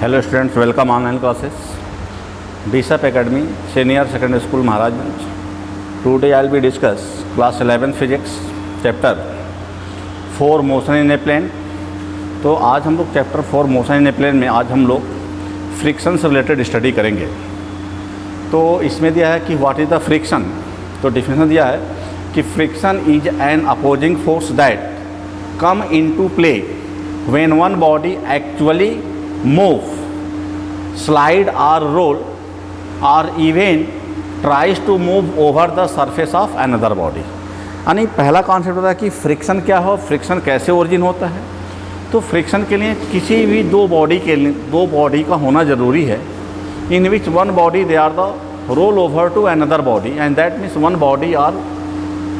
Hello students, welcome online classes बीसअप academy senior secondary school Maharajganj. Today I will be discuss class 11 physics chapter 4 motion in a plane. तो आज हम लोग chapter 4 motion in a plane में आज हम लोग फ्रिक्शन से रिलेटेड स्टडी करेंगे। तो इसमें दिया है कि व्हाट इज़ द फ्रिक्शन। तो डिफिनेशन दिया है कि friction is an opposing force that come into play when one body actually move, slide or roll or even tries to move over the surface of another body। यानी पहला concept होता है कि friction क्या हो, फ्रिक्शन कैसे origin होता है। तो फ्रिक्शन के लिए किसी भी दो बॉडी का होना ज़रूरी है, in which one body they are the roll over to another body and that means one body are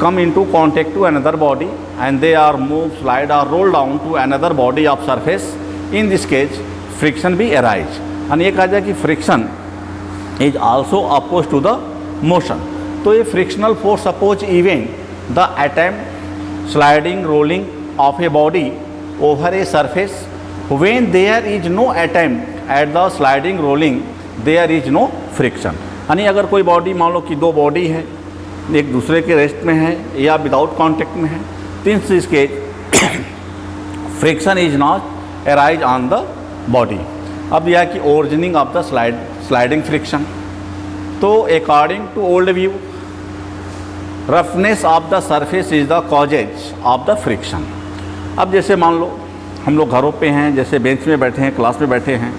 come into contact to another body and they are moved, slide or roll down to another body of surface। in this case friction भी arise। और ये कहा जाए कि friction is also oppose to the motion. तो ये frictional force oppose even the attempt sliding rolling of a body over a surface when there is no attempt at the sliding rolling there is no friction. यानी अगर कोई body, मान लो कि दो body है, एक दूसरे के रेस्ट में है या विदाउट कॉन्टेक्ट में है, तो इस case friction is not arise on the body. अब यह कि originating of the sliding friction. तो according to old view roughness of the surface is the causes of the friction. अब जैसे मान लो हम लोग घरों पे हैं, जैसे बेंच में बैठे हैं, क्लास में बैठे हैं,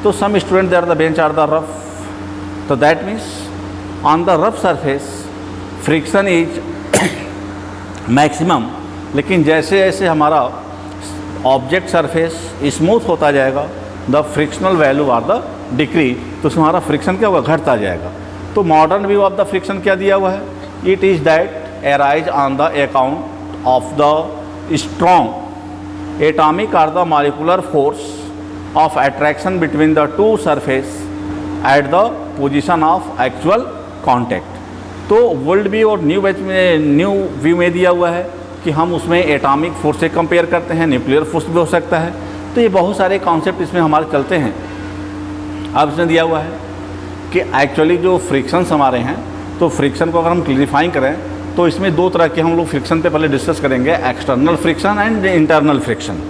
तो some student there the bench are the rough. तो that means on the rough surface friction is maximum. लेकिन जैसे जैसे हमारा ऑब्जेक्ट सरफेस स्मूथ होता जाएगा, the frictional value are the decrease, तो उसमें हमारा फ्रिक्शन क्या होगा, घटता जाएगा। तो modern view of the friction क्या दिया हुआ है, it is that arise on the account of the strong atomic are the molecular force of attraction between the to surface at the position of actual contact. तो world view और new view में दिया हुआ है कि हम उसमें atomic force से कंपेयर करते हैं, न्यूक्लियर फोर्स भी हो सकता है। तो ये बहुत सारे कॉन्सेप्ट इसमें हमारे चलते हैं। अब इसमें दिया हुआ है कि एक्चुअली जो फ्रिक्शंस हमारे हैं, तो फ्रिक्शन को अगर हम क्लियरिफाई करें तो इसमें दो तरह के हम लोग फ्रिक्शन पे पहले डिस्कस करेंगे, external friction and internal friction.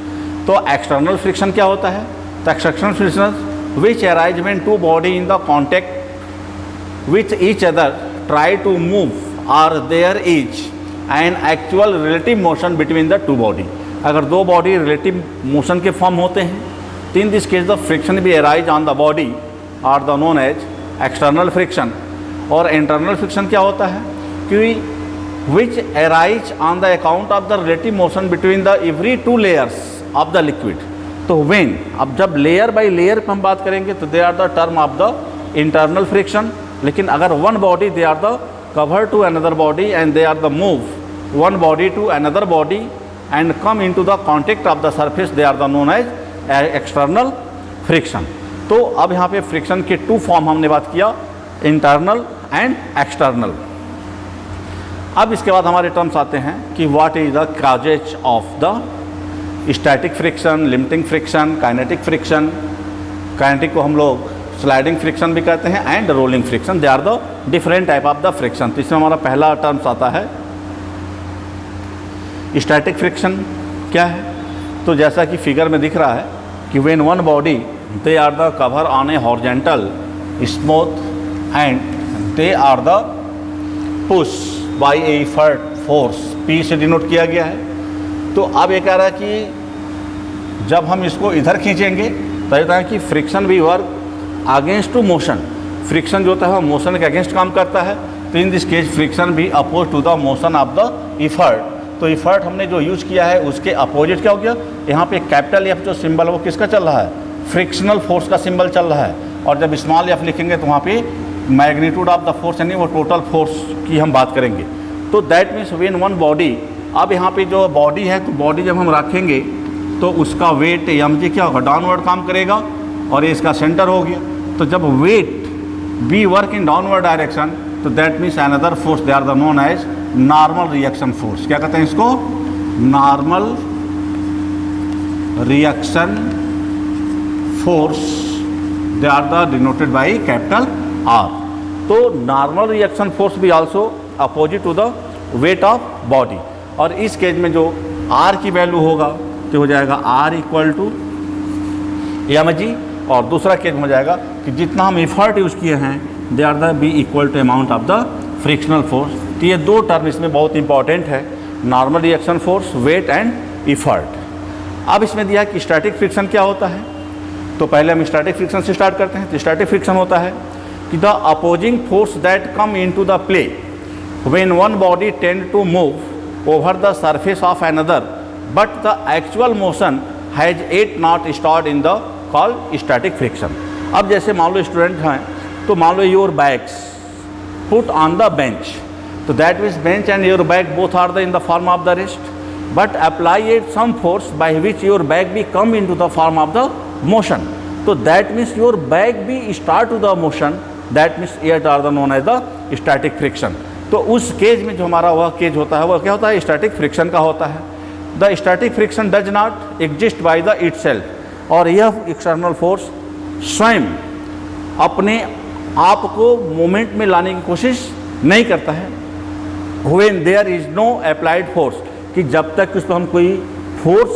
तो एक्सटर्नल फ्रिक्शन क्या होता है, तो external friction which arise when two body in the contact with each other try to move or there is and actual relative motion between the two body. अगर दो body relative motion के form होते हैं, तो in this case the friction भी arise on the body are the known as external friction. और internal friction क्या होता है कि विच arise on the account of the relative motion between the every two layers of the liquid. तो when, अब जब layer by layer पर हम बात करेंगे तो they are the term of the internal friction. लेकिन अगर one body they are the cover to another body and they are the move one body to another body and come into the contact of the surface, they are the known as external friction। तो अब यहाँ पे friction के to form हमने बात किया, internal and external. अब इसके बाद हमारे टर्म्स आते हैं कि what is the causes of the static friction, limiting friction, kinetic friction. Kinetic को हम लोग स्लाइडिंग फ्रिक्शन भी कहते हैं and rolling friction. They are the different type of the friction. तो इसमें हमारा पहला टर्म्स आता है स्टैटिक फ्रिक्शन। क्या है, तो जैसा कि फिगर में दिख रहा है कि when one body they are the cover on a horizontal smooth and they are the push by a effort force, P से डिनोट किया गया है। तो अब ये कह रहा है कि जब हम इसको इधर खींचेंगे तो ये है कि फ्रिक्शन भी work against to motion. Friction जो होता है वो मोशन के अगेंस्ट काम करता है। तो इन दिस केस फ्रिक्शन भी oppose to the motion of the effort. तो इफर्ट हमने जो यूज किया है उसके अपोजिट क्या हो गया, यहाँ पे कैपिटल एफ जो सिंबल है वो किसका चल रहा है, फ्रिक्शनल फोर्स का सिंबल चल रहा है। और जब स्मॉल एफ लिखेंगे तो वहाँ पे मैग्नीट्यूड ऑफ द फोर्स यानी वो टोटल फोर्स की हम बात करेंगे। तो that means when one body, अब यहाँ पे जो बॉडी है, तो बॉडी जब हम रखेंगे तो उसका वेट mg क्या होगा, डाउनवर्ड काम करेगा और ये इसका सेंटर हो गया। तो जब weight be work in downward direction तो that means another force, they are the known as normal reaction force. क्या कहते हैं इसको, normal reaction force, they are the denoted by capital R. तो नॉर्मल रिएक्शन फोर्स भी also opposite to the weight of body, और इस case में जो R की वैल्यू होगा तो हो जाएगा R इक्वल टू mg, और दूसरा केस में हो जाएगा कि जितना हम एफर्ट यूज़ किए हैं they are the be equal to amount of the frictional force. तो ये दो टर्म इसमें बहुत इंपॉर्टेंट है, normal reaction force, weight and effort. अब इसमें दिया कि स्टैटिक फ्रिक्शन क्या होता है, तो पहले हम स्टैटिक फ्रिक्शन से स्टार्ट करते हैं। तो स्टैटिक फ्रिक्शन होता है कि the opposing force that come into the play when one body tend to move over the surface of another but the actual motion has it not start in the called static friction. अब जैसे मान लो student हैं, तो मान लो your bags put on the bench, तो that means bench and your bag both are the in the form of the rest, but apply it some force by which your bag be come into the form of the motion. So that means your bag be start to the motion, that means it are the known as the static friction. तो उस cage में जो हमारा वह cage होता है वह क्या होता है, स्टैटिक फ्रिक्शन का होता है। The static friction does not exist by the itself, और यह एक्सटर्नल फोर्स स्वयं अपने आप को मोमेंट में लाने की कोशिश नहीं करता है। When there is no applied force, कि जब तक उस पर हम कोई फोर्स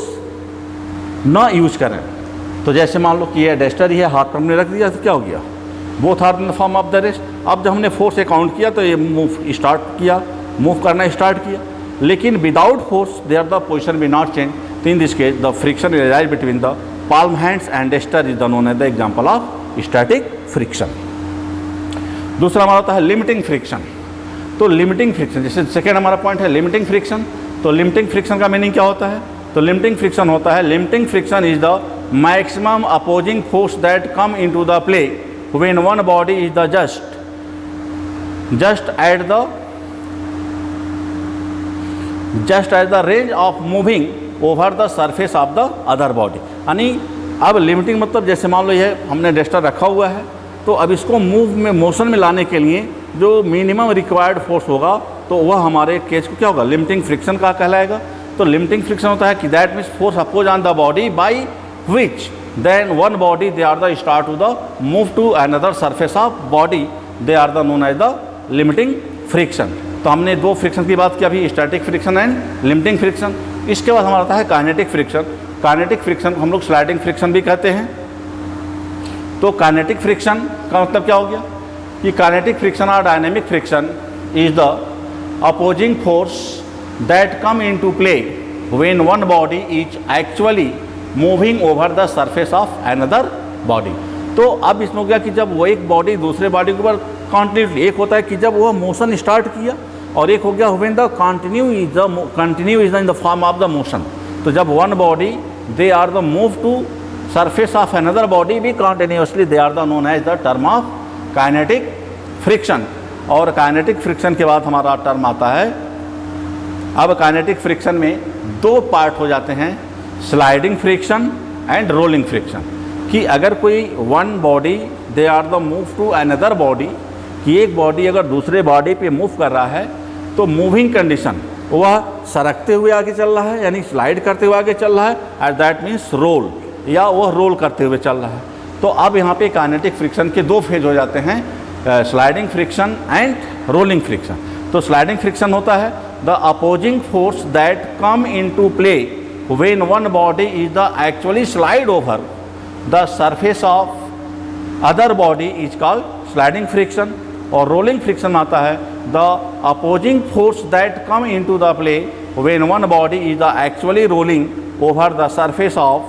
ना यूज करें। तो जैसे मान लो कि ये डस्टर ही है, हाथ पर हमने रख दिया तो क्या हो गया, both are in the form of the rest. अब जब हमने फोर्स से काउंट किया तो ये मूव स्टार्ट किया, मूव करना स्टार्ट किया, लेकिन without force there the position will not change. तो in this case the friction will arise between the palm hands and duster is the known as the example of static friction. दूसरा हमारा होता है limiting friction. तो limiting friction, जैसे second हमारा point है limiting friction. तो लिमिटिंग फ्रिक्शन का मीनिंग क्या होता है, तो लिमिटिंग फ्रिक्शन होता है, limiting friction is the maximum opposing force that come into the play when one body is the just at the range of moving over the surface of the other body. यानी अब limiting मतलब जैसे मान लो ये हमने duster रखा हुआ है, तो अब इसको मोशन में लाने के लिए जो मिनिमम रिक्वायर्ड फोर्स होगा तो वह हमारे केस को क्या होगा, लिमिटिंग फ्रिक्शन का कहलाएगा। तो लिमिटिंग फ्रिक्शन होता है कि that means force oppose on the body by which then one body they are the start to the move to another surface of body, they are the known as the limiting friction. तो हमने दो friction की बात की अभी, static friction and limiting friction. इसके बाद हमारा आता है काइनेटिक फ्रिक्शन। काइनेटिक फ्रिक्शन को हम लोग स्लाइडिंग फ्रिक्शन भी कहते हैं। तो काइनेटिक फ्रिक्शन का मतलब क्या हो गया कि काइनेटिक फ्रिक्शन और dynamic friction is the opposing force that come into play when one body is actually moving over the surface of another body। तो अब इसमें हो गया कि जब वो एक बॉडी दूसरे बॉडी के ऊपर कॉन्टिन्यूसली, एक होता है कि जब वह मोशन स्टार्ट किया, और एक हो गया when the continue is in the form of the motion। तो जब one body they are the move to surface of another body भी continuously, they are the known as the term of kinetic friction. और kinetic friction के बाद हमारा term आता है, अब काइनेटिक फ्रिक्शन में दो पार्ट हो जाते हैं, sliding friction and rolling friction. कि अगर कोई one body they are the move to another body, कि एक बॉडी अगर दूसरे बॉडी पे मूव कर रहा है तो मूविंग कंडीशन वह सरकते हुए आगे चल रहा है, यानी स्लाइड करते हुए आगे चल रहा है, एट दैट मीन्स रोल, या वह रोल करते हुए चल रहा है। तो अब यहाँ पे काइनेटिक फ्रिक्शन के दो फेज हो जाते हैं, sliding friction and rolling friction. तो स्लाइडिंग फ्रिक्शन होता है the opposing force that come into play when one body is the actually slide over the surface of other body is called sliding friction. और rolling friction आता है the opposing force that come into the play when one body is the actually rolling over the surface of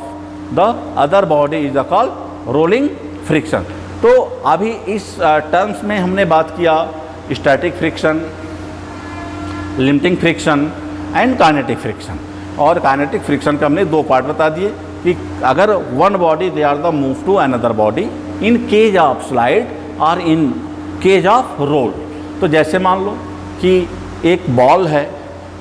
the other body is the called rolling friction. तो अभी इस terms में हमने बात किया static friction, limiting friction and kinetic friction. और kinetic friction का हमने दो पार्ट बता दिए कि अगर one body they are the move to another body in case of slide और इन केज ऑफ रोल। तो जैसे मान लो कि एक बॉल है,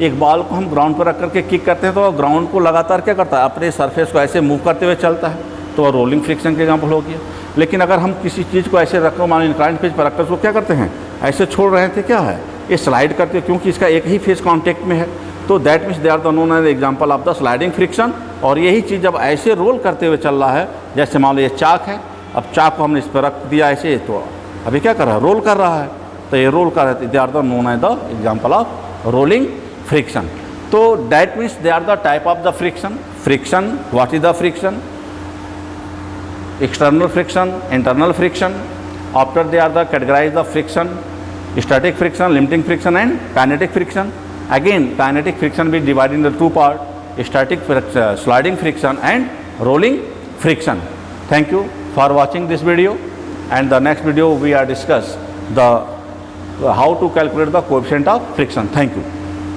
एक बॉल को हम ग्राउंड पर रख करके किक करते हैं, तो ग्राउंड को लगातार क्या करता है, अपने सरफेस को ऐसे मूव करते हुए चलता है, तो रोलिंग फ्रिक्शन के एग्जाम्पल हो गया। लेकिन अगर हम किसी चीज़ को ऐसे रखो, मान लो इंक्लाइंड पेज पर रखकर उसको क्या करते हैं, ऐसे छोड़ रहे थे, क्या है ये स्लाइड करते हैं, क्योंकि इसका एक ही फेस कॉन्टेक्ट में है। तो that means they are the known as example of the sliding friction और यही चीज़ जब ऐसे रोल करते हुए चल रहा है, जैसे मान लो ये चाक है, अब चाक को हमने इस पर रख दिया ऐसे, तो अभी क्या कर रहा है, रोल कर रहा है, तो ये रोल कर रहा है, they are the known as the example of rolling friction. तो that means they are the type of the friction. Friction, what is the friction? External friction, internal friction. After they are the categorize the friction, static friction, limiting friction and kinetic friction. Again, kinetic friction be divided into two parts, static sliding friction and rolling friction. Thank you for watching this video, and the next video we are discuss the how to calculate the coefficient of friction. Thank you.